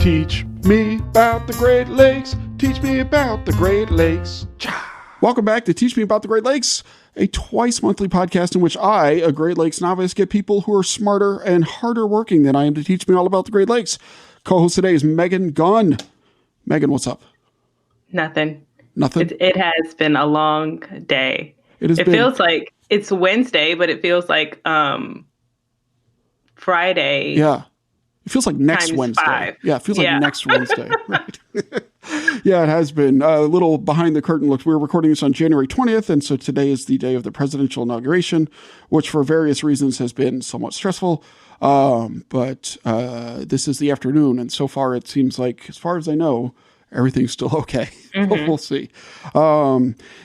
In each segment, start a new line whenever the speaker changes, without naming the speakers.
Teach me about the Great Lakes. Teach me about the Great Lakes. Welcome back to Teach Me About the Great Lakes, a twice monthly podcast in which I, a Great Lakes novice, get people who are smarter and harder working than I am to teach me all about the Great Lakes. Co-host today is Megan Gunn. Megan, what's up?
Nothing.
Nothing?
It has been a long day. It feels like it's Wednesday, but it feels like Friday.
Yeah. It feels like next Wednesday.
5.
Yeah, it feels like next Wednesday. Right. Yeah, it has been. A little behind the curtain look. We're recording this on January 20th, and so today is the day of the presidential inauguration, which for various reasons has been somewhat stressful. But this is the afternoon, and so far it seems like, as far as I know, everything's still okay. But we'll see.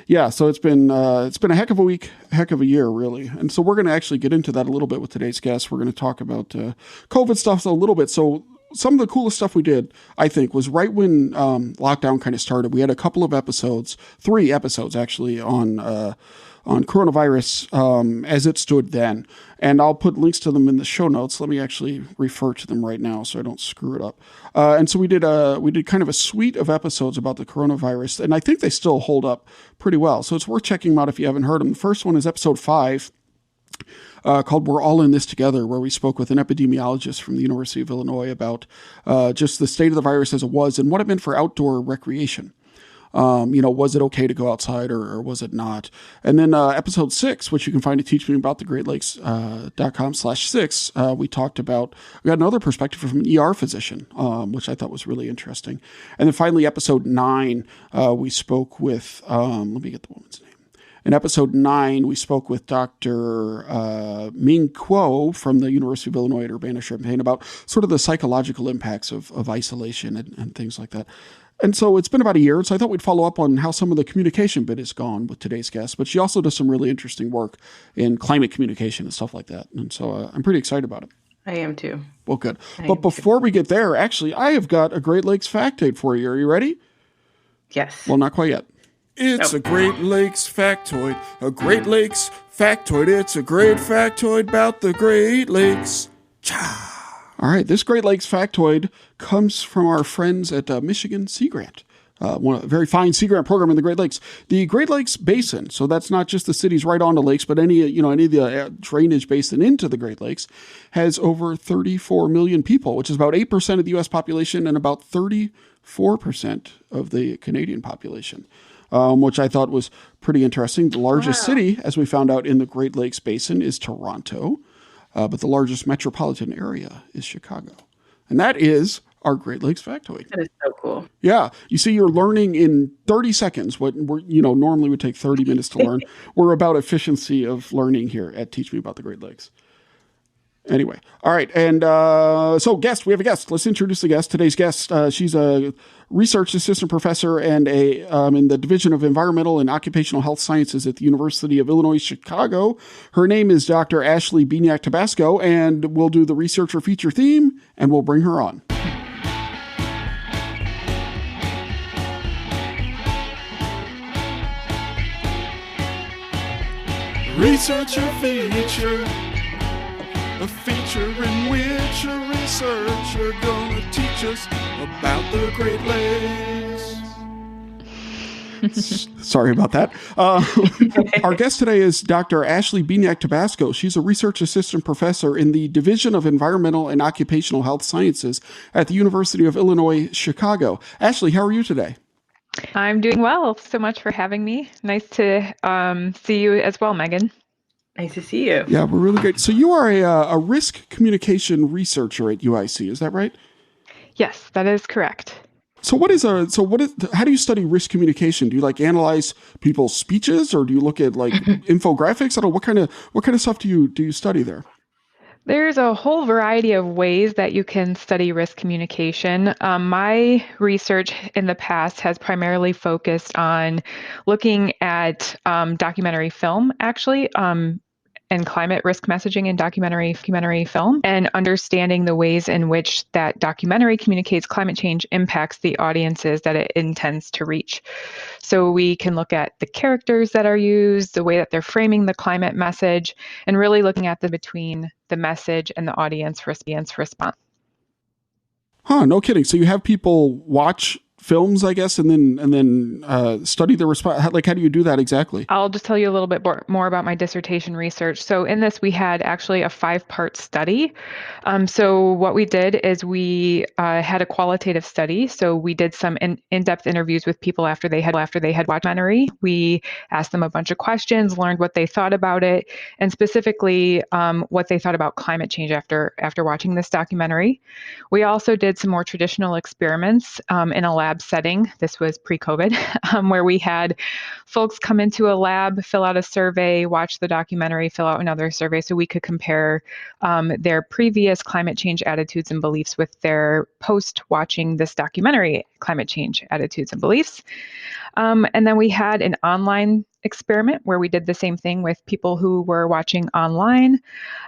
Yeah, so it's been a heck of a week, heck of a year, really. And so we're going to actually get into that a little bit with today's guest. We're going to talk about COVID stuff a little bit. So some of the coolest stuff we did, I think, was right when lockdown kind of started. We had a couple of episodes, 3 episodes actually, on coronavirus as it stood then. And I'll put links to them in the show notes. Let me actually refer to them right now so I don't screw it up. And so we did kind of a suite of episodes about the coronavirus, and I think they still hold up pretty well. So it's worth checking them out if you haven't heard them. The first one is episode 5. Called We're All in This Together, where we spoke with an epidemiologist from the University of Illinois about just the state of the virus as it was and what it meant for outdoor recreation. Was it okay to go outside or was it not? And then episode 6, which you can find at teachmeaboutthegreatlakes.com/6, we got another perspective from an ER physician, which I thought was really interesting. And then finally, episode 9, we spoke with, let me get the woman's name. In episode 9, we spoke with Dr. Ming Kuo from the University of Illinois at Urbana-Champaign about sort of the psychological impacts of isolation and things like that. And so it's been about a year, so I thought we'd follow up on how some of the communication bit is gone with today's guest. But she also does some really interesting work in climate communication and stuff like that. And so I'm pretty excited about it.
I am too.
Well, good. But before we get there, actually, I have got a Great Lakes factoid for you. Are you ready?
Yes.
Well, not quite yet. It's a Great Lakes factoid, a Great Lakes factoid. It's a great factoid about the Great Lakes. Cha! All right, this Great Lakes factoid comes from our friends at Michigan Sea Grant, a very fine Sea Grant program in the Great Lakes. The Great Lakes Basin, so that's not just the cities right on the lakes, but any of the drainage basin into the Great Lakes, has over 34 million people, which is about 8% of the U.S. population and about 34% of the Canadian population. Which I thought was pretty interesting. The largest city, as we found out in the Great Lakes Basin, is Toronto, but the largest metropolitan area is Chicago. And that is our Great Lakes factoid.
That is so cool.
Yeah. You see, you're learning in 30 seconds what normally would take 30 minutes to learn. We're about efficiency of learning here at Teach Me About the Great Lakes. Anyway, all right. And so guest, we have a guest. Let's introduce the guest. Today's guest, she's a research assistant professor and in the Division of Environmental and Occupational Health Sciences at the University of Illinois, Chicago. Her name is Dr. Ashley Biniak-Tabasco, and we'll do the researcher feature theme, and we'll bring her on. Researcher feature. A feature in which a researcher gonna teach us about the Great Lakes. Sorry about that. Our guest today is Dr. Ashley Biniak-Tabasco. She's a research assistant professor in the Division of Environmental and Occupational Health Sciences at the University of Illinois, Chicago. Ashley, how are you today?
I'm doing well. So much for having me. Nice to see you as well, Megan.
Nice to see you.
Yeah, we're really great. So you are a risk communication researcher at UIC, is that right?
Yes, that is correct.
So how do you study risk communication? Do you analyze people's speeches, or do you look at infographics? I don't know, what kind of stuff do you study there?
There's a whole variety of ways that you can study risk communication. My research in the past has primarily focused on looking at documentary film, actually, and climate risk messaging in documentary film, and understanding the ways in which that documentary communicates climate change impacts the audiences that it intends to reach. So we can look at the characters that are used, the way that they're framing the climate message, and really looking at between the message and the audience response.
Huh, no kidding. So you have people watch films, I guess, and then study the response. Like, how do you do that exactly?
I'll just tell you a little bit more about my dissertation research. So in this, we had actually a 5-part study. So what we did is we had a qualitative study. So we did some in-depth interviews with people after they had watched the documentary. We asked them a bunch of questions, learned what they thought about it, and specifically what they thought about climate change after watching this documentary. We also did some more traditional experiments in a lab setting. This was pre-COVID, where we had folks come into a lab, fill out a survey, watch the documentary, fill out another survey, so we could compare their previous climate change attitudes and beliefs with their post-watching this documentary climate change attitudes and beliefs. And then we had an online experiment where we did the same thing with people who were watching online.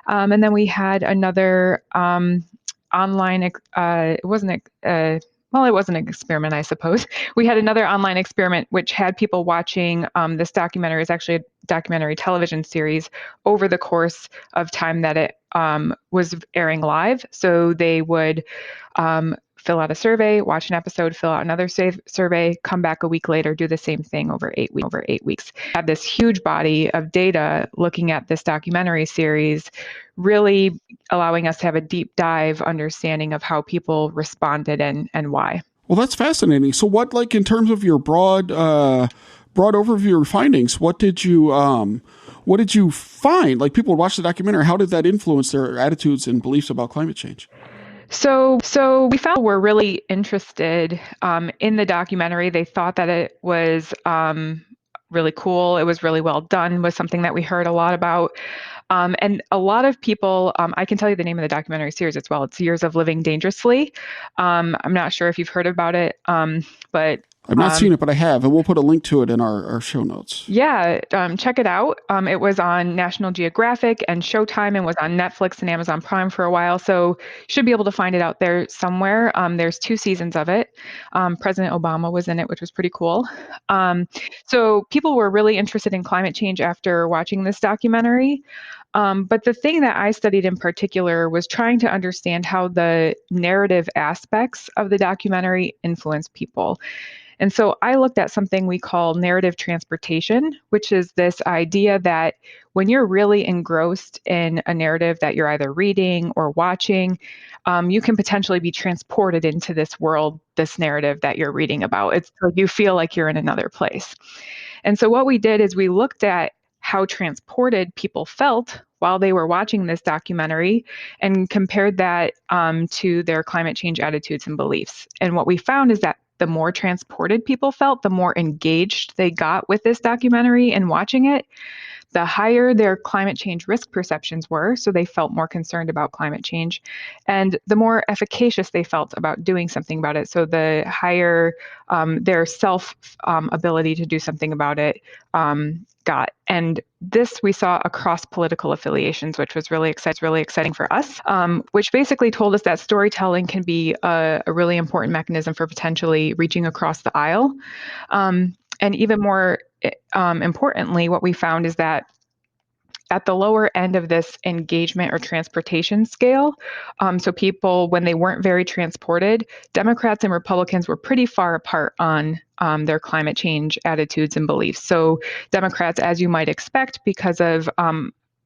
And then we had another online, it wasn't well, it wasn't an experiment, I suppose. We had another online experiment which had people watching this documentary. It's actually a documentary television series over the course of time that it was airing live. So they would fill out a survey, watch an episode, fill out another survey, come back a week later, do the same thing over 8 weeks. Had this huge body of data looking at this documentary series, really allowing us to have a deep dive understanding of how people responded and why.
Well, that's fascinating. So what, like, in terms of your broad overview of findings, what did you find? Like, people would watch the documentary. How did that influence their attitudes and beliefs about climate change?
So we found we're really interested in the documentary. They thought that it was really cool. It was really well done, was something that we heard a lot about. And a lot of people, I can tell you the name of the documentary series as well. It's Years of Living Dangerously. I'm not sure if you've heard about it, but
I've not seen it, but I have, and we'll put a link to it in our show notes.
Yeah, check it out. It was on National Geographic and Showtime and was on Netflix and Amazon Prime for a while, so you should be able to find it out there somewhere. There's 2 seasons of it. President Obama was in it, which was pretty cool. So people were really interested in climate change after watching this documentary. But the thing that I studied in particular was trying to understand how the narrative aspects of the documentary influence people. And so I looked at something we call narrative transportation, which is this idea that when you're really engrossed in a narrative that you're either reading or watching, you can potentially be transported into this world, this narrative that you're reading about. It's like you feel like you're in another place. And so what we did is we looked at how transported people felt while they were watching this documentary and compared that to their climate change attitudes and beliefs. And what we found is that the more transported people felt, the more engaged they got with this documentary and watching it, the higher their climate change risk perceptions were, so they felt more concerned about climate change, and the more efficacious they felt about doing something about it, so the higher their self ability to do something about it got. And this we saw across political affiliations, which was really exciting for us, which basically told us that storytelling can be a really important mechanism for potentially reaching across the aisle. And even more importantly, what we found is that at the lower end of this engagement or transportation scale, so people, when they weren't very transported, Democrats and Republicans were pretty far apart on their climate change attitudes and beliefs. So Democrats, as you might expect, because of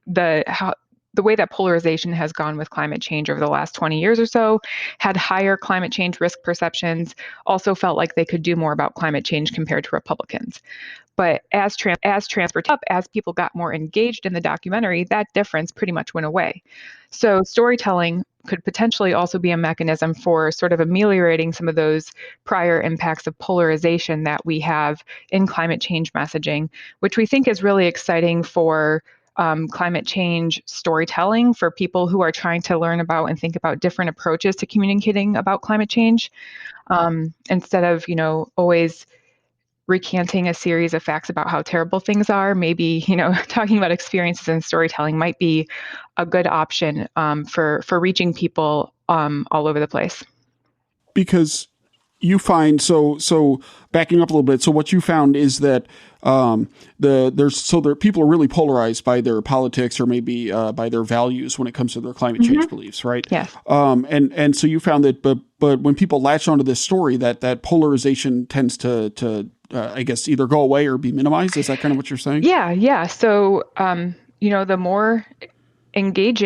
the way that polarization has gone with climate change over the last 20 years or so, had higher climate change risk perceptions, also felt like they could do more about climate change compared to Republicans. But as transport up, as people got more engaged in the documentary, that difference pretty much went away. So storytelling could potentially also be a mechanism for sort of ameliorating some of those prior impacts of polarization that we have in climate change messaging, which we think is really exciting for climate change storytelling for people who are trying to learn about and think about different approaches to communicating about climate change, instead of, always recanting a series of facts about how terrible things are. Maybe, talking about experiences and storytelling might be a good option for reaching people all over the place.
Because you find, so backing up a little bit, so what you found is that people are really polarized by their politics or maybe by their values when it comes to their climate change beliefs, right?
Yes.
And so you found that, but when people latch onto this story, that polarization tends to I guess either go away or be minimized. Is that kind of what you're saying?
Yeah. So the more engaged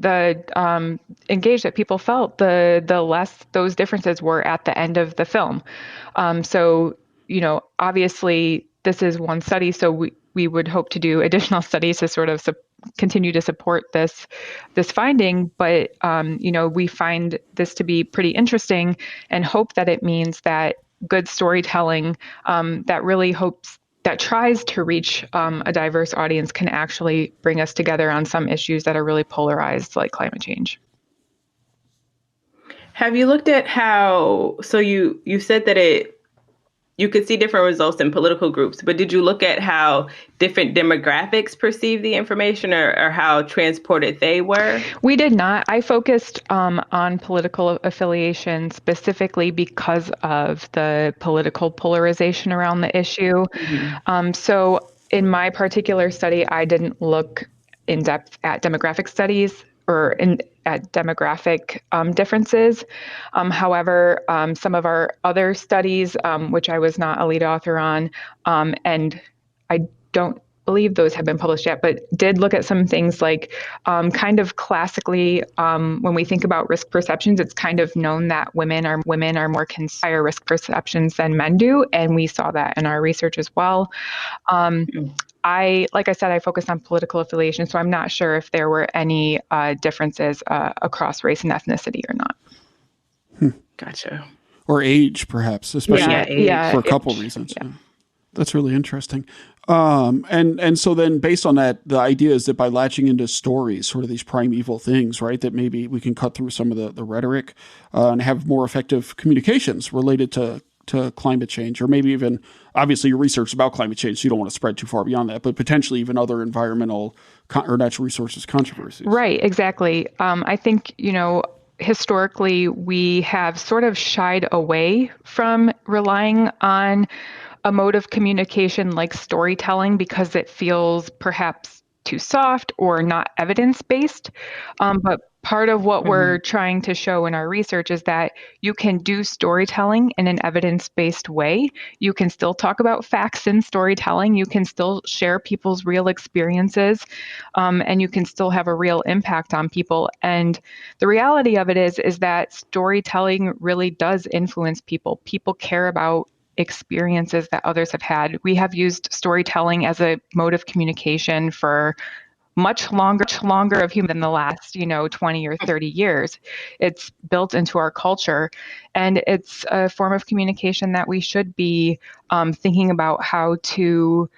that people felt, the less those differences were at the end of the film. So obviously this is one study, so we would hope to do additional studies to sort of continue to support this finding. But we find this to be pretty interesting, and hope that it means that good storytelling that tries to reach a diverse audience can actually bring us together on some issues that are really polarized, like climate change.
Have you looked at how, so you said that you could see different results in political groups, but did you look at how different demographics perceive the information or how transported they were?
We did not. I focused on political affiliation specifically because of the political polarization around the issue. So in my particular study, I didn't look in depth at demographic studies or at demographic differences. However, some of our other studies, which I was not a lead author on, and I don't believe those have been published yet, but did look at some things like kind of classically, when we think about risk perceptions, it's kind of known that women are more higher risk perceptions than men do, and we saw that in our research as well. Like I said, I focused on political affiliation, so I'm not sure if there were any differences across race and ethnicity or not.
Gotcha.
Or age, perhaps, especially for a couple of reasons.
Yeah.
That's really interesting. And so then based on that, the idea is that by latching into stories, sort of these primeval things, right, that maybe we can cut through some of the rhetoric and have more effective communications related to climate change, or maybe even, obviously your research is about climate change, so you don't want to spread too far beyond that, but potentially even other environmental or natural resources controversies.
Right, exactly. I think, historically we have sort of shied away from relying on a mode of communication like storytelling because it feels perhaps too soft or not evidence-based. But part of what we're trying to show in our research is that you can do storytelling in an evidence-based way. You can still talk about facts in storytelling. You can still share people's real experiences, and you can still have a real impact on people. And the reality of it is that storytelling really does influence people. People care about experiences that others have had. We have used storytelling as a mode of communication for much longer of human than the last 20 or 30 years. It's built into our culture, and it's a form of communication that we should be thinking about how to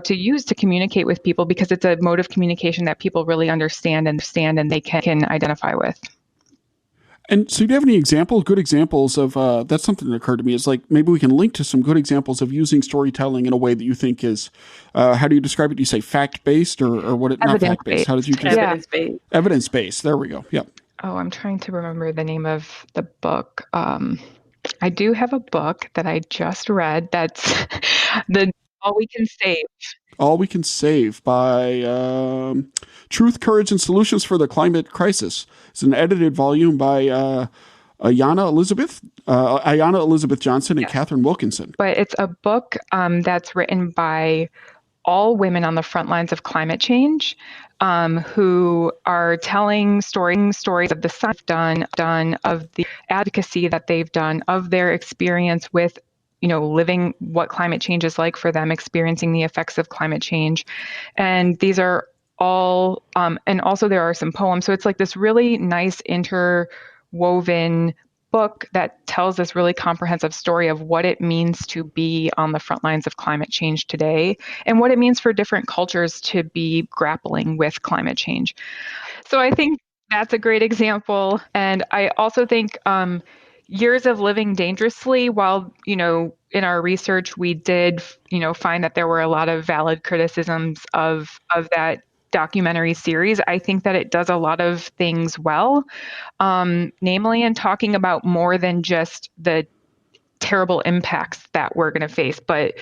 use to communicate with people, because it's a mode of communication that people really understand and they can identify with.
And so do you have any good examples of, that's something that occurred to me, is like maybe we can link to some good examples of using storytelling in a way that you think is, how do you describe it? Do you say fact-based or what? Not fact-based. How did you describe
Evidence-based.
Evidence-based. There we go. Yep.
Oh, I'm trying to remember the name of the book. I do have a book that I just read that's All We Can Save.
All We Can Save by Truth, Courage, and Solutions for the Climate Crisis. It's an edited volume by Ayanna Elizabeth Johnson and Catherine Wilkinson.
But it's a book that's written by all women on the front lines of climate change, who are telling stories of the science done, of the advocacy that they've done, of their experience with living what climate change is like for them, experiencing the effects of climate change. And these are all, and also there are some poems. So it's like this really nice interwoven book that tells this really comprehensive story of what it means to be on the front lines of climate change today, and what it means for different cultures to be grappling with climate change. So I think that's a great example. And I also think, years of living dangerously, while, in our research, we did, find that there were a lot of valid criticisms of that documentary series. I think that it does a lot of things well, namely in talking about more than just the terrible impacts that we're going to face, but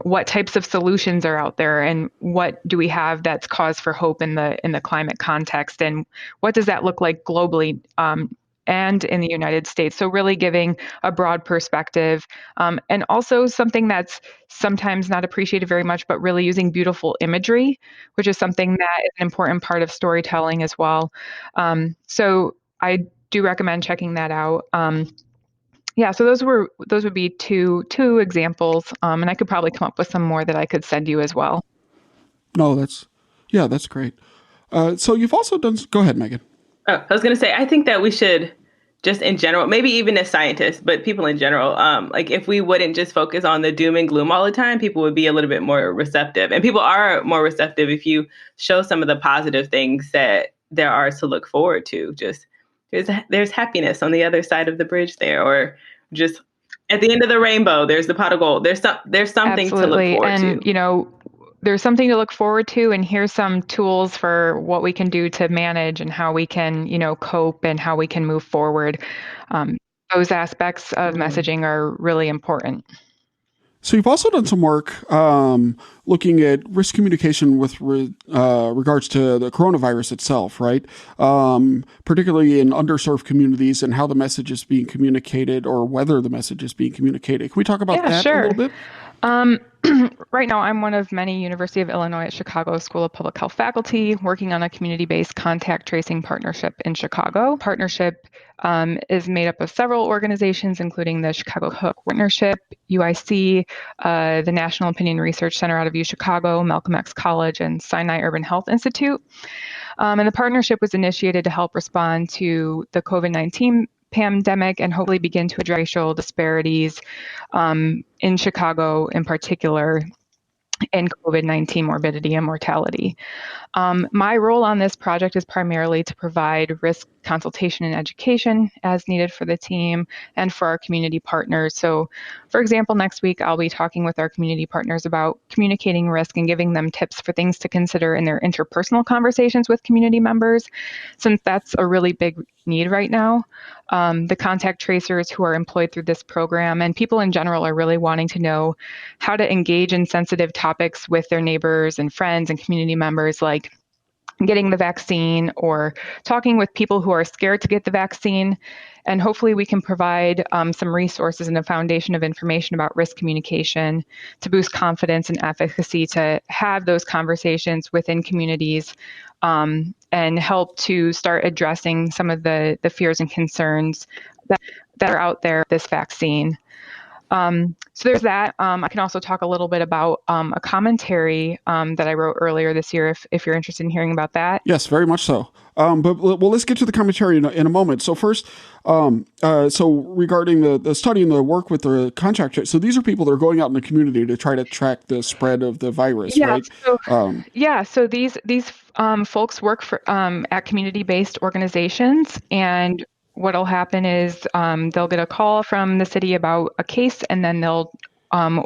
what types of solutions are out there, and what do we have that's cause for hope in the climate context, and what does that look like globally and in the United States? So really giving a broad perspective, and also something that's sometimes not appreciated very much, but really using beautiful imagery, which is something that is an important part of storytelling as well. So I do recommend checking that out. Yeah, so those would be two examples, and I could probably come up with some more that I could send you as well.
No, that's great. So you've also done. Go ahead, Megan.
Oh, I was going to say, I think that we should just in general, maybe even as scientists, but people in general, like if we wouldn't just focus on the doom and gloom all the time, people would be a little bit more receptive. And people are more receptive if you show some of the positive things that there are to look forward to. Just there's happiness on the other side of the bridge there, or just at the end of the rainbow, there's the pot of gold. There's something
Absolutely.
to look forward to.
And, there's something to look forward to, and here's some tools for what we can do to manage and how we can, cope and how we can move forward. Those aspects of messaging are really important.
So you've also done some work looking at risk communication with regards to the coronavirus itself, right? Particularly in underserved communities and how the message is being communicated, or whether the message is being communicated. Can we talk about that a little bit?
Right now, I'm one of many University of Illinois at Chicago School of Public Health faculty working on a community-based contact tracing partnership in Chicago. Partnership is made up of several organizations, including the Chicago Hook Partnership, UIC, the National Opinion Research Center out of UChicago, Malcolm X College, and Sinai Urban Health Institute. And the partnership was initiated to help respond to the COVID-19 pandemic and hopefully begin to address racial disparities in Chicago in particular in COVID-19 morbidity and mortality. My role on this project is primarily to provide risk consultation and education as needed for the team and for our community partners. So, for example, next week I'll be talking with our community partners about communicating risk and giving them tips for things to consider in their interpersonal conversations with community members, since that's a really big need right now. The contact tracers who are employed through this program and people in general are really wanting to know how to engage in sensitive topics with their neighbors and friends and community members, like getting the vaccine or talking with people who are scared to get the vaccine. And hopefully we can provide some resources and a foundation of information about risk communication to boost confidence and efficacy to have those conversations within communities and help to start addressing some of the fears and concerns that are out there with this vaccine. So there's that. I can also talk a little bit about a commentary that I wrote earlier this year, if you're interested in hearing about that.
Yes, very much so. But let's get to the commentary in a moment. So first, so regarding the study and the work with the contract, so these are people that are going out in the community to try to track the spread of the virus, right?
So these folks work for at community-based organizations, and what'll happen is they'll get a call from the city about a case, and then they'll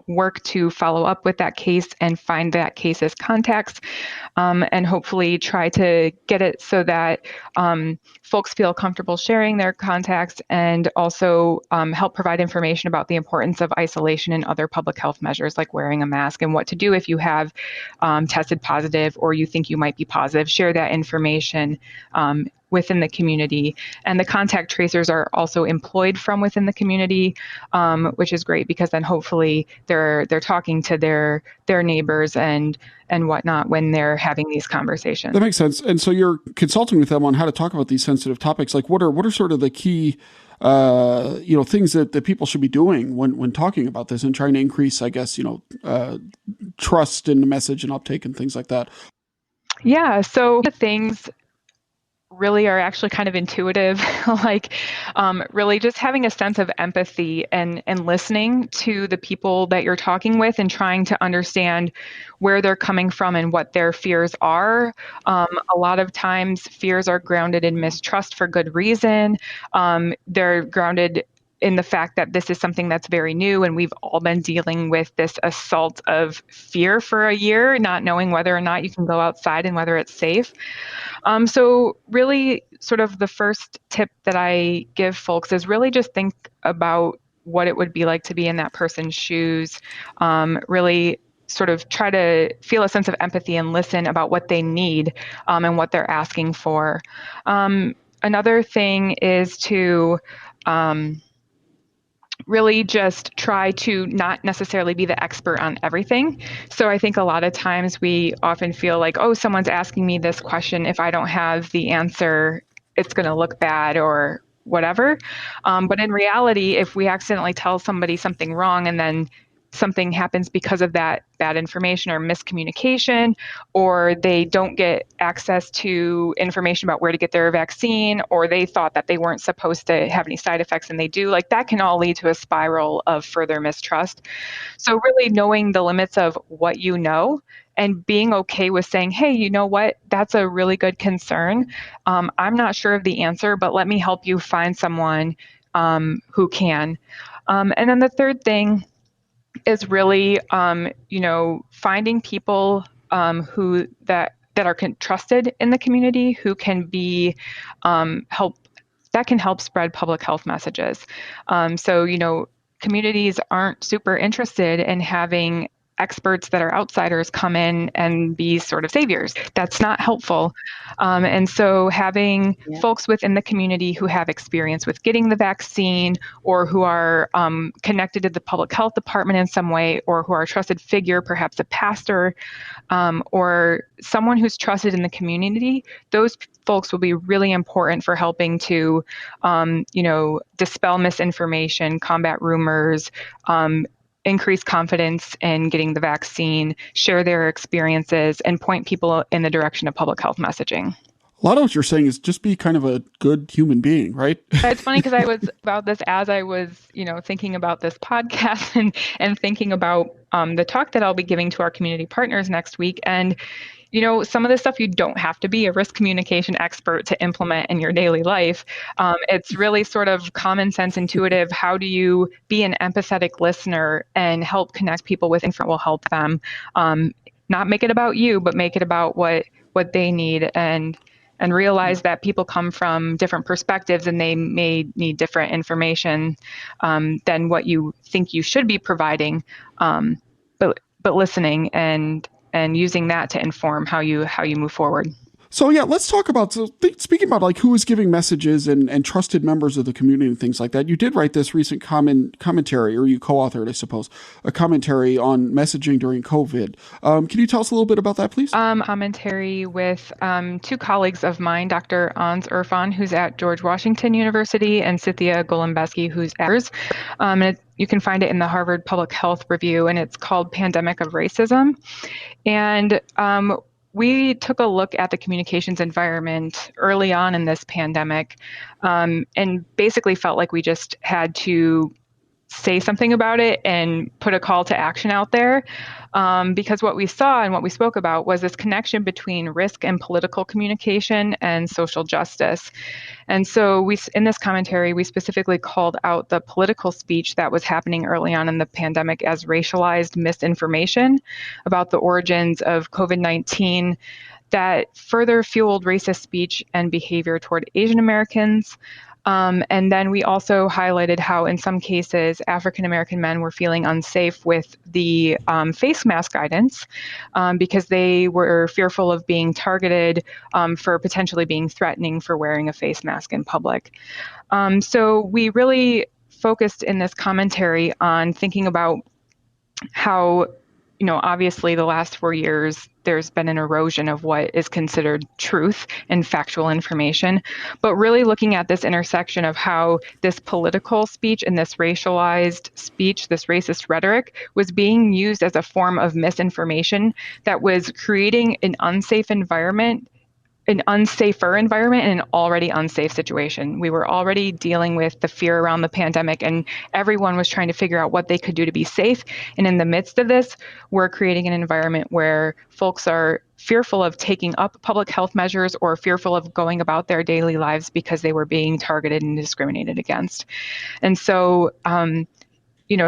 work to follow up with that case and find that case's contacts, and hopefully try to get it so that folks feel comfortable sharing their contacts, and also help provide information about the importance of isolation and other public health measures like wearing a mask, and what to do if you have tested positive or you think you might be positive. Share that information within the community. And the contact tracers are also employed from within the community, which is great, because then hopefully they're talking to their neighbors and whatnot when they're having these conversations.
That makes sense. And so you're consulting with them on how to talk about these sensitive topics. Like what are sort of the key things that people should be doing when talking about this and trying to increase, I guess, trust in the message and uptake and things like that?
Yeah. So the things really are actually kind of intuitive, like really just having a sense of empathy and listening to the people that you're talking with and trying to understand where they're coming from and what their fears are. A lot of times fears are grounded in mistrust for good reason. They're grounded in the fact that this is something that's very new, and we've all been dealing with this assault of fear for a year, not knowing whether or not you can go outside and whether it's safe. So really sort of the first tip that I give folks is really just think about what it would be like to be in that person's shoes, really sort of try to feel a sense of empathy and listen about what they need and what they're asking for. Another thing is to really just try to not necessarily be the expert on everything. So I think a lot of times we often feel like, oh, someone's asking me this question. If I don't have the answer, it's going to look bad or whatever. But in reality, if we accidentally tell somebody something wrong and then something happens because of that bad information or miscommunication, or they don't get access to information about where to get their vaccine, or they thought that they weren't supposed to have any side effects and they do, like that can all lead to a spiral of further mistrust. So really knowing the limits of what you know and being okay with saying, hey, you know what, that's a really good concern. I'm not sure of the answer, but let me help you find someone who can. And then the third thing is really, finding people who that are trusted in the community, who can be that can help spread public health messages. Communities aren't super interested in having experts that are outsiders come in and be sort of saviors. That's not helpful. And so having folks within the community who have experience with getting the vaccine or who are connected to the public health department in some way, or who are a trusted figure, perhaps a pastor, or someone who's trusted in the community, those folks will be really important for helping to, dispel misinformation, combat rumors, increase confidence in getting the vaccine, share their experiences, and point people in the direction of public health messaging.
A lot of what you're saying is just be kind of a good human being, right?
It's funny because I was about this as I was, thinking about this podcast and thinking about the talk that I'll be giving to our community partners next week. And some of this stuff you don't have to be a risk communication expert to implement in your daily life. It's really sort of common sense, intuitive. How do you be an empathetic listener and help connect people with information that will help them? Not make it about you, but make it about what they need, and realize that people come from different perspectives and they may need different information than what you think you should be providing. But listening and using that to inform how you move forward.
So yeah, let's talk about, speaking about like who is giving messages and trusted members of the community and things like that. You did write this recent commentary, or you co-authored, I suppose, a commentary on messaging during COVID. Can you tell us a little bit about that, please?
Commentary with two colleagues of mine, Dr. Ans Irfan, who's at George Washington University, and Cynthia Golembeski, who's at ours. You can find it in the Harvard Public Health Review, and it's called Pandemic of Racism. And we took a look at the communications environment early on in this pandemic, and basically felt like we just had to say something about it and put a call to action out there. Because what we saw and what we spoke about was this connection between risk and political communication and social justice. And so in this commentary, we specifically called out the political speech that was happening early on in the pandemic as racialized misinformation about the origins of COVID-19 that further fueled racist speech and behavior toward Asian Americans. And then we also highlighted how in some cases African-American men were feeling unsafe with the face mask guidance because they were fearful of being targeted for potentially being threatening for wearing a face mask in public. So we really focused in this commentary on thinking about how, obviously the last 4 years, there's been an erosion of what is considered truth and factual information, but really looking at this intersection of how this political speech and this racialized speech, this racist rhetoric, was being used as a form of misinformation that was creating an unsafer environment in an already unsafe situation. We were already dealing with the fear around the pandemic, and everyone was trying to figure out what they could do to be safe. And in the midst of this, we're creating an environment where folks are fearful of taking up public health measures or fearful of going about their daily lives because they were being targeted and discriminated against. And so,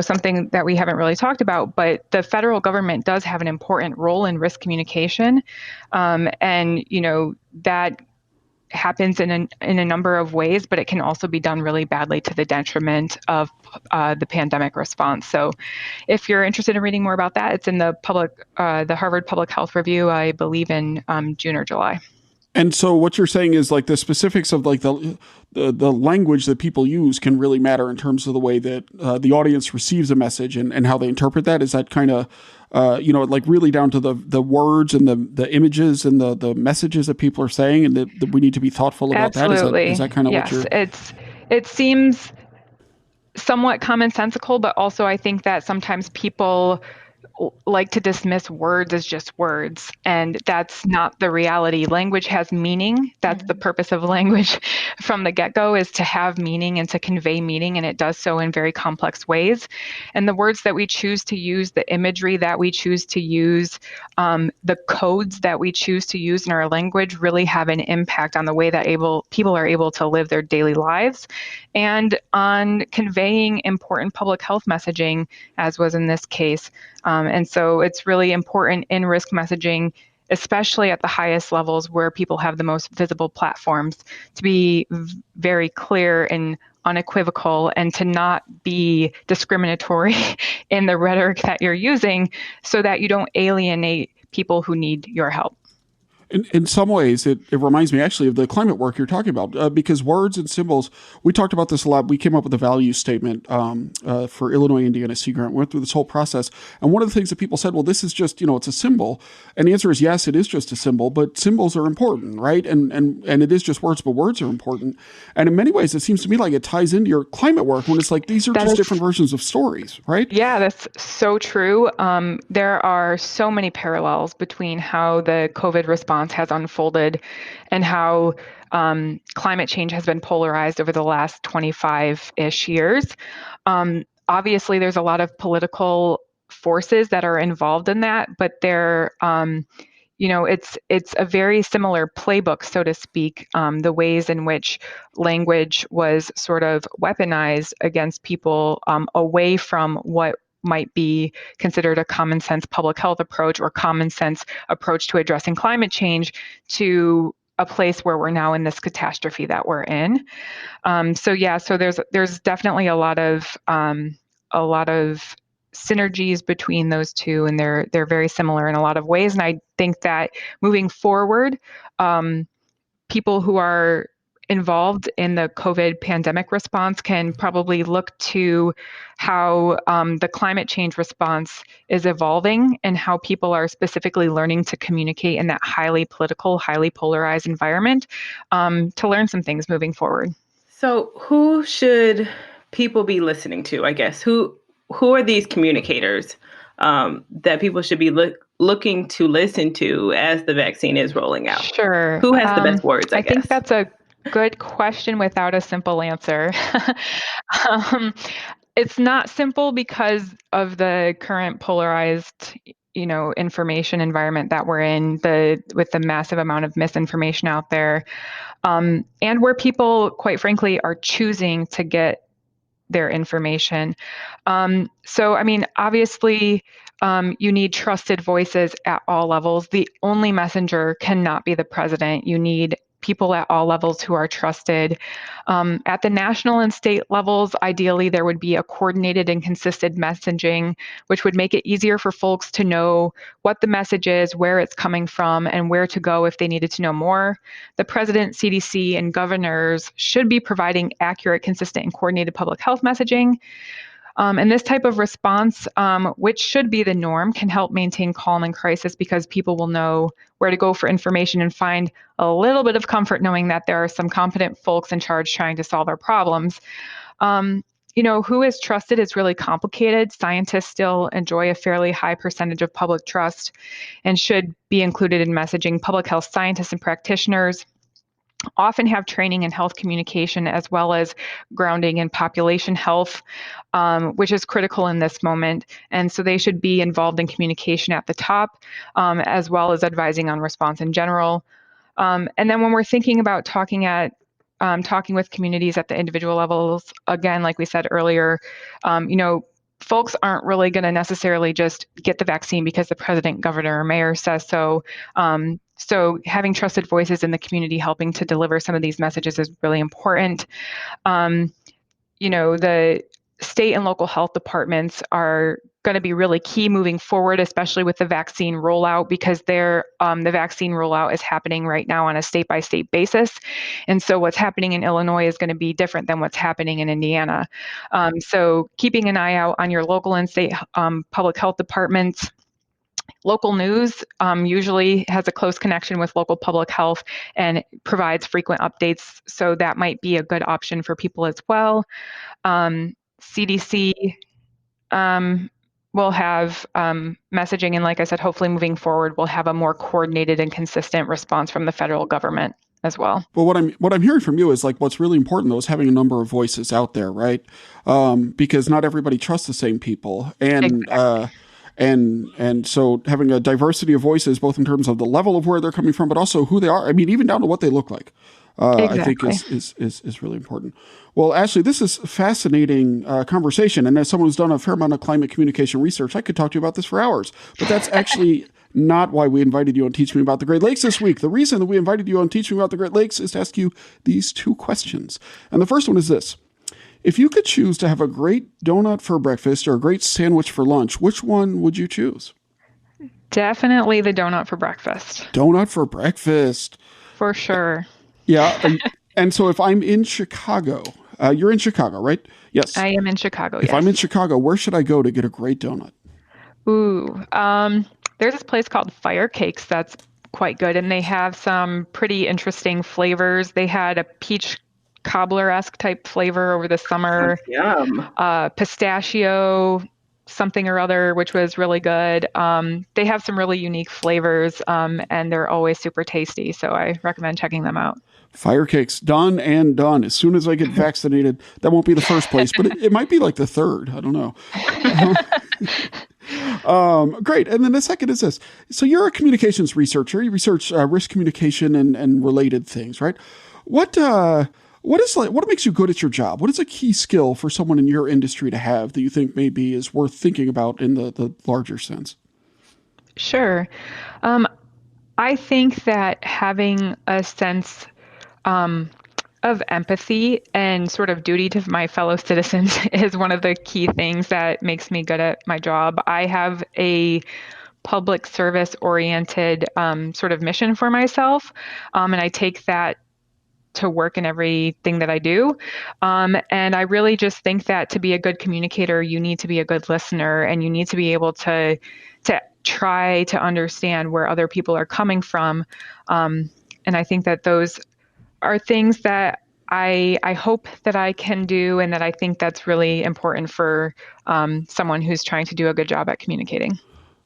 something that we haven't really talked about, but the federal government does have an important role in risk communication. And, that happens in a number of ways, but it can also be done really badly to the detriment of the pandemic response. So if you're interested in reading more about that, it's in the Harvard Public Health Review, I believe in June or July.
And so what you're saying is like the specifics of like the language that people use can really matter in terms of the way that the audience receives a message and how they interpret that. Is that kind of like really down to the words and the images and the messages that people are saying, and that we need to be thoughtful about
Absolutely.
that? Is that kind of
yes,
what you're?
it seems somewhat commonsensical, but also I think that sometimes people like to dismiss words as just words, and that's not the reality. Language has meaning. That's the purpose of language from the get-go, is to have meaning and to convey meaning, and it does so in very complex ways. And the words that we choose to use, the imagery that we choose to use, the codes that we choose to use in our language really have an impact on the way that people are able to live their daily lives and on conveying important public health messaging, as was in this case. And so it's really important in risk messaging, especially at the highest levels where people have the most visible platforms, to be very clear and unequivocal and to not be discriminatory in the rhetoric that you're using so that you don't alienate people who need your help.
In some ways, it reminds me actually of the climate work you're talking about, because words and symbols, we talked about this a lot. We came up with a value statement for Illinois Indiana Sea Grant. We went through this whole process. And one of the things that people said, well, this is just, it's a symbol. And the answer is yes, it is just a symbol, but symbols are important, right? And it is just words, but words are important. And in many ways, it seems to me like it ties into your climate work when it's like, these are just different versions of stories, right?
Yeah, that's so true. There are so many parallels between how the COVID response has unfolded and how climate change has been polarized over the last 25-ish years. Obviously, there's a lot of political forces that are involved in that, but they're it's a very similar playbook, so to speak, the ways in which language was sort of weaponized against people away from what might be considered a common sense public health approach or common sense approach to addressing climate change to a place where we're now in this catastrophe that we're in. So there's definitely a lot of synergies between those two, and they're very similar in a lot of ways. And I think that moving forward, people who are involved in the COVID pandemic response can probably look to how the climate change response is evolving and how people are specifically learning to communicate in that highly political, highly polarized environment to learn some things moving forward.
So who should people be listening to, I guess? Who are these communicators that people should be looking to listen to as the vaccine is rolling out?
Sure.
Who has the best words, I guess?
think that's a good question without a simple answer. It's not simple because of the current polarized, information environment that we're in, with the massive amount of misinformation out there, and where people, quite frankly, are choosing to get their information. Obviously, you need trusted voices at all levels. The only messenger cannot be the president. You need people at all levels who are trusted. At the national and state levels, ideally, there would be a coordinated and consistent messaging, which would make it easier for folks to know what the message is, where it's coming from, and where to go if they needed to know more. The president, CDC, and governors should be providing accurate, consistent, and coordinated public health messaging. And this type of response, which should be the norm, can help maintain calm in crisis because people will know where to go for information and find a little bit of comfort knowing that there are some competent folks in charge trying to solve our problems. Who is trusted is really complicated. Scientists still enjoy a fairly high percentage of public trust and should be included in messaging. Public health scientists and practitioners often have training in health communication as well as grounding in population health, which is critical in this moment. And so they should be involved in communication at the top, as well as advising on response in general. And then when we're thinking about talking with communities at the individual levels, again, like we said earlier, folks aren't really going to necessarily just get the vaccine because the president, governor, or mayor says so. So having trusted voices in the community helping to deliver some of these messages is really important. The state and local health departments are going to be really key moving forward, especially with the vaccine rollout, because the vaccine rollout is happening right now on a state-by-state basis. And so what's happening in Illinois is going to be different than what's happening in Indiana. So keeping an eye out on your local and state public health departments. Local news usually has a close connection with local public health and provides frequent updates. So that might be a good option for people as well. CDC will have messaging, and like I said, hopefully moving forward, we'll have a more coordinated and consistent response from the federal government as well.
Well, what I'm hearing from you is like what's really important though is having a number of voices out there, right? Because not everybody trusts the same people, and
Exactly.
And so having a diversity of voices, both in terms of the level of where they're coming from, but also who they are. I mean, even down to what they look like.
Exactly.
I think is really important. Well, Ashley, this is a fascinating conversation. And as someone who's done a fair amount of climate communication research, I could talk to you about this for hours. But that's actually not why we invited you on Teach Me About the Great Lakes this week. The reason that we invited you on Teach Me About the Great Lakes is to ask you these two questions. And the first one is this. If you could choose to have a great donut for breakfast or a great sandwich for lunch, which one would you choose?
Definitely the donut for breakfast.
Donut for breakfast.
For sure.
Yeah. And so if I'm in Chicago, you're in Chicago, right? Yes.
I am in Chicago,
If I'm in Chicago, where should I go to get a great donut?
Ooh, there's this place called Fire Cakes that's quite good, and they have some pretty interesting flavors. They had a peach cobbler-esque type flavor over the summer.
Yum.
Pistachio something or other, which was really good. They have some really unique flavors, and they're always super tasty. So I recommend checking them out.
Fire Cakes, done and done. As soon as I get vaccinated, that won't be the first place, but it might be like the third. I don't know. Great. And then the second is this. So you're a communications researcher. You research risk communication and related things, right? What makes you good at your job? What is a key skill for someone in your industry to have that you think maybe is worth thinking about in the larger sense?
Sure. I think that having a sense of empathy and sort of duty to my fellow citizens is one of the key things that makes me good at my job. I have a public service oriented sort of mission for myself, and I take that to work in everything that I do. And I really just think that to be a good communicator, you need to be a good listener, and you need to be able to try to understand where other people are coming from. And I think that those are things that I hope that I can do, and that I think that's really important for someone who's trying to do a good job at communicating.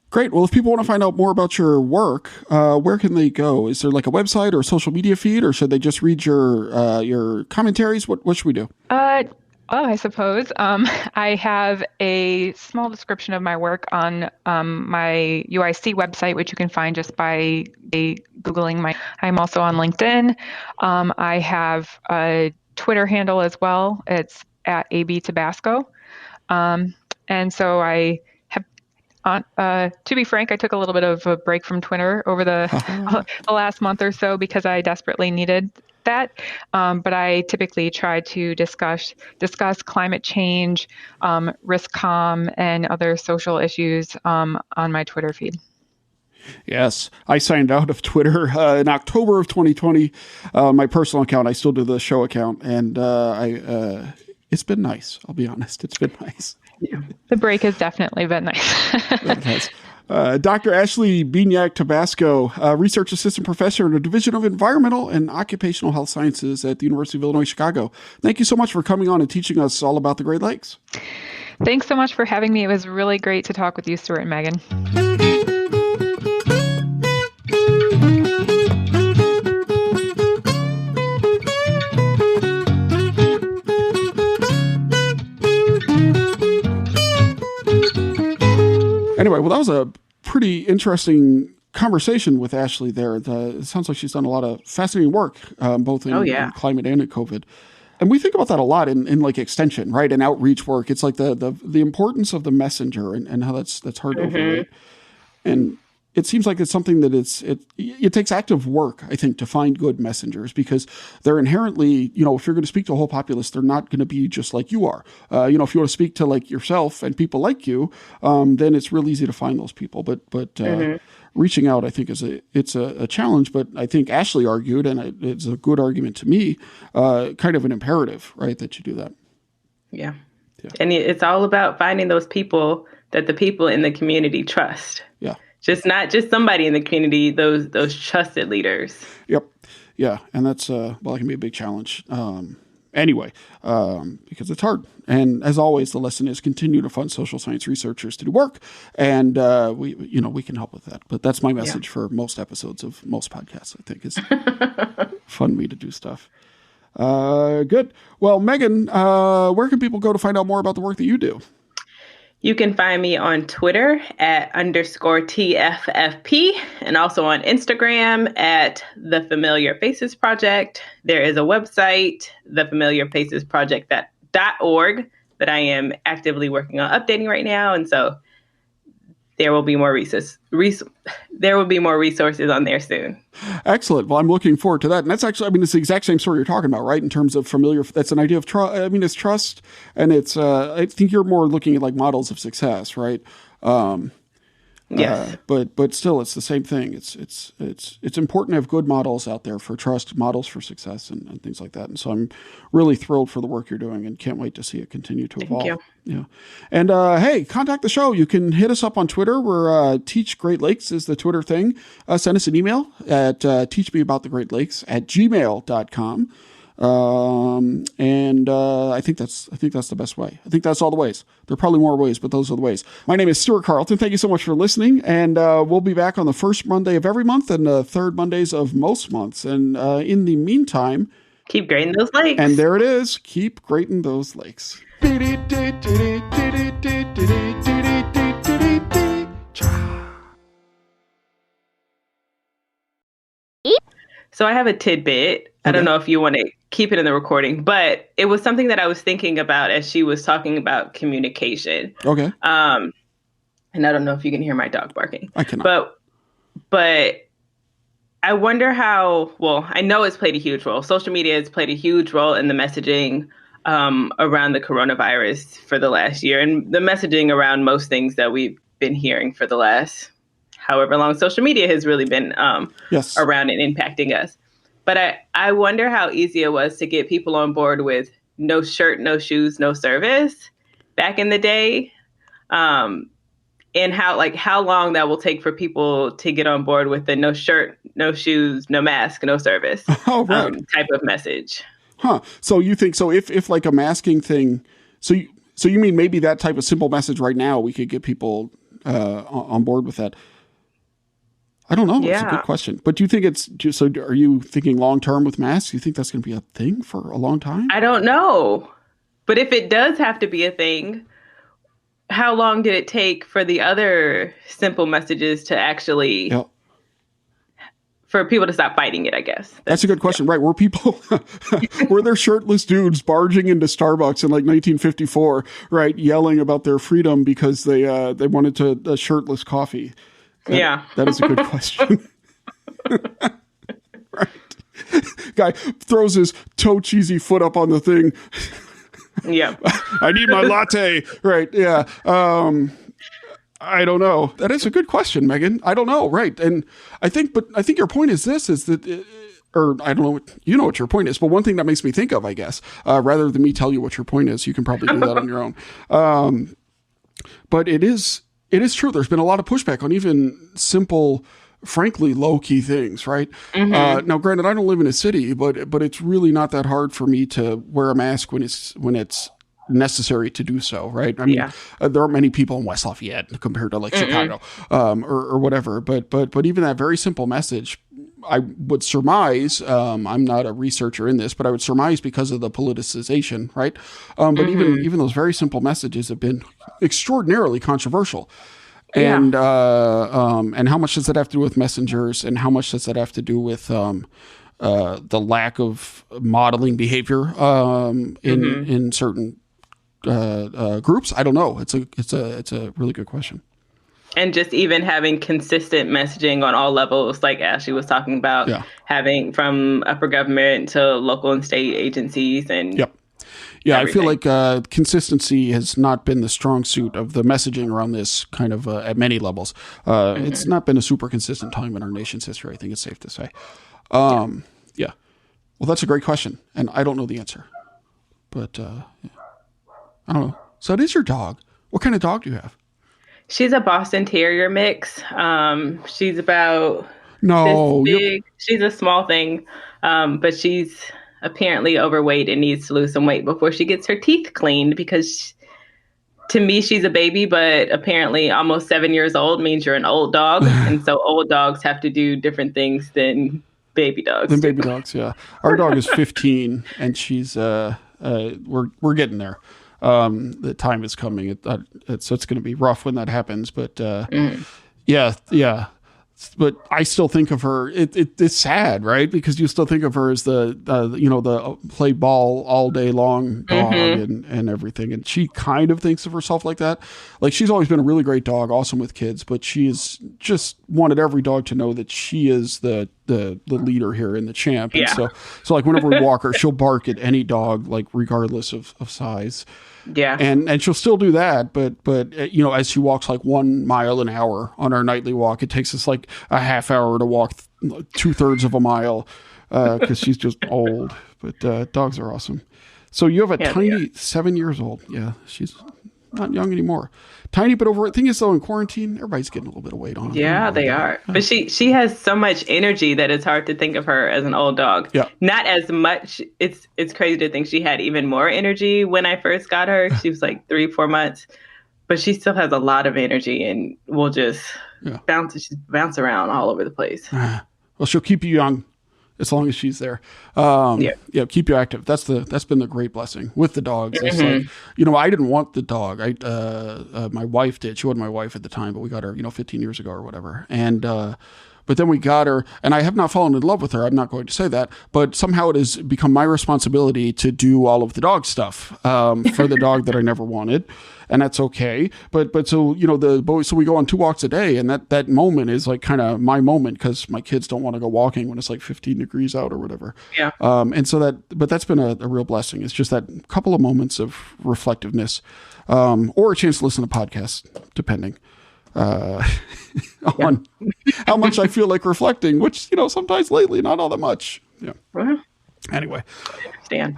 Great. Well, if people want to find out more about your work, where can they go? Is there like a website or a social media feed, or should they just read your commentaries? What should we do?
I suppose I have a small description of my work on my UIC website, which you can find just by Googling my. I'm also on LinkedIn. I have a Twitter handle as well. It's at AB Tabasco. And so I have, to be frank, I took a little bit of a break from Twitter over the last month or so because I desperately needed that. But I typically try to discuss climate change, risk-com, and other social issues on my Twitter feed.
Yes, I signed out of Twitter in October of 2020. My personal account, I still do the show account, and it's been nice. I'll be honest, it's been nice.
Yeah. The break has definitely been nice.
It has. Dr. Ashley Biniak Tabasco, Research Assistant Professor in the Division of Environmental and Occupational Health Sciences at the University of Illinois, Chicago. Thank you so much for coming on and teaching us all about the Great Lakes.
Thanks so much for having me. It was really great to talk with you, Stuart and Megan.
Anyway, well, that was a pretty interesting conversation with Ashley there. It sounds like she's done a lot of fascinating work, both in climate and in COVID. And we think about that a lot in like extension, right? And outreach work. It's like the importance of the messenger and how that's hard to overrate. And it seems like it's something that it takes active work, I think, to find good messengers, because they're inherently, if you're going to speak to a whole populace, they're not going to be just like you are. If you want to speak to like yourself and people like you, then it's real easy to find those people. But reaching out, I think, it's a challenge. But I think Ashley argued, and it's a good argument to me, kind of an imperative, right, that you do that.
Yeah. And it's all about finding those people that the people in the community trust.
Yeah.
Not just somebody in the community, those trusted leaders.
Yep. Yeah. And that's, it can be a big challenge. Anyway, because it's hard. And as always, the lesson is continue to fund social science researchers to do work. And, we can help with that. But that's my message for most episodes of most podcasts, I think, is fund me to do stuff. Good. Well, Megan, where can people go to find out more about the work that you do?
You can find me on Twitter at _TFFP, and also on Instagram at The Familiar Faces Project. There is a website, thefamiliarfacesproject.org, that I am actively working on updating right now. And so there will be more resources on there soon.
Excellent. Well, I'm looking forward to that. And that's actually, it's the exact same story you're talking about, right? In terms of familiar, that's an idea of trust. It's trust, and it's, I think you're more looking at like models of success, right?
Yes.
But still, it's the same thing. It's important to have good models out there for trust, models for success, and things like that. And so I'm really thrilled for the work you're doing, and can't wait to see it continue to evolve.
Thank
you. Yeah. And hey, contact the show. You can hit us up on Twitter. We're Teach Great Lakes is the Twitter thing. Send us an email at teachmeaboutthegreatLakes@gmail.com. I think that's the best way. I think that's all the ways. There are probably more ways, but those are the ways. My name is Stuart Carlton. Thank you so much for listening. And, we'll be back on the first Monday of every month and the third Mondays of most months. And, in the meantime,
keep grading those lakes.
And there it is. Keep grading those lakes.
So I have a tidbit. Okay. I don't know if you want to keep it in the recording, but it was something that I was thinking about as she was talking about communication.
Okay.
And I don't know if you can hear my dog barking.
I cannot.
But I wonder how, I know it's played a huge role. Social media has played a huge role in the messaging around the coronavirus for the last year, and the messaging around most things that we've been hearing for the last however long social media has really been around and impacting us. But I wonder how easy it was to get people on board with no shirt, no shoes, no service back in the day. And how long that will take for people to get on board with the no shirt, no shoes, no mask, no service type of message.
Huh. So you think, if like a masking thing, so you mean maybe that type of simple message right now, we could get people on board with that? I don't know. It's a good question. But do you think it's just, so are you thinking long-term with masks? You think that's going to be a thing for a long time?
I don't know. But if it does have to be a thing, how long did it take for the other simple messages to actually, for people to stop fighting it, I guess?
That's a good question. Right. Were there shirtless dudes barging into Starbucks in like 1954, right, yelling about their freedom because they wanted a shirtless coffee? That is a good question. Right. Guy throws his toe cheesy foot up on the thing.
Yeah.
I need my latte. Right. Yeah. I don't know. That is a good question, Megan. I don't know. Right. And I think your point is that, or I don't know, what your point is, but one thing that makes me think of, I guess, rather than me tell you what your point is, you can probably do that on your own. But it is true. There's been a lot of pushback on even simple, frankly, low-key things, right? Mm-hmm. Now, granted, I don't live in a city, but it's really not that hard for me to wear a mask when it's necessary to do so, right? I mean, there aren't many people in West Lafayette compared to like Chicago or whatever. But even that very simple message, I would surmise, I'm not a researcher in this, but I would surmise because of the politicization, right? But even those very simple messages have been extraordinarily controversial. And how much does that have to do with messengers, and how much does that have to do with the lack of modeling behavior in certain groups? I don't know. It's a really good question.
And just even having consistent messaging on all levels, like Ashley was talking about, having from upper government to local and state agencies and
Yeah,
everything.
I feel like consistency has not been the strong suit of the messaging around this kind of at many levels. It's not been a super consistent time in our nation's history, I think it's safe to say. Yeah. Well, that's a great question, and I don't know the answer. But I don't know. So it is your dog. What kind of dog do you have?
She's a Boston Terrier mix. She's about
No,
this big. She's a small thing, but she's apparently overweight and needs to lose some weight before she gets her teeth cleaned because to me, she's a baby, but apparently almost 7 years old means you're an old dog. And so old dogs have to do different things than baby dogs.
Baby dogs, yeah. Our dog is 15 and she's, we're getting there. The time is coming. So it's going to be rough when that happens, but, yeah. But I still think of her. It's sad, right? Because you still think of her as the play ball all day long dog and everything. And she kind of thinks of herself like that. Like she's always been a really great dog, awesome with kids, but she's just wanted every dog to know that she is the leader here and the champ. And so like whenever we walk her, she'll bark at any dog, like regardless of size.
Yeah.
And she'll still do that, but as she walks like 1 mile an hour on our nightly walk, it takes us like a half hour to walk 2/3 of a mile because she's just old. But dogs are awesome. So you have a tiny 7 years old. Yeah, she's not young anymore. Tiny but overweight. Thing is, though, in quarantine, everybody's getting a little bit of weight on them.
Yeah, they are. But she has so much energy that it's hard to think of her as an old dog.
Yeah.
Not as much. It's crazy to think she had even more energy when I first got her. She was like 3-4 months. But she still has a lot of energy and will just bounce around all over the place.
Well, she'll keep you young as long as she's there. Keep you active. That's been the great blessing with the dogs. It's like, I didn't want the dog. My wife did. She wasn't my wife at the time, but we got her, 15 years ago or whatever. And, but then we got her, and I have not fallen in love with her. I'm not going to say that, but somehow it has become my responsibility to do all of the dog stuff for the dog that I never wanted. And that's okay. But so, so we go on 2 walks a day, and that moment is like kind of my moment because my kids don't want to go walking when it's like 15 degrees out or whatever.
Yeah.
And so but that's been a real blessing. It's just that couple of moments of reflectiveness, or a chance to listen to podcasts, depending on how much I feel like reflecting, which, sometimes lately, not all that much. Yeah.
Well,
anyway.
I understand.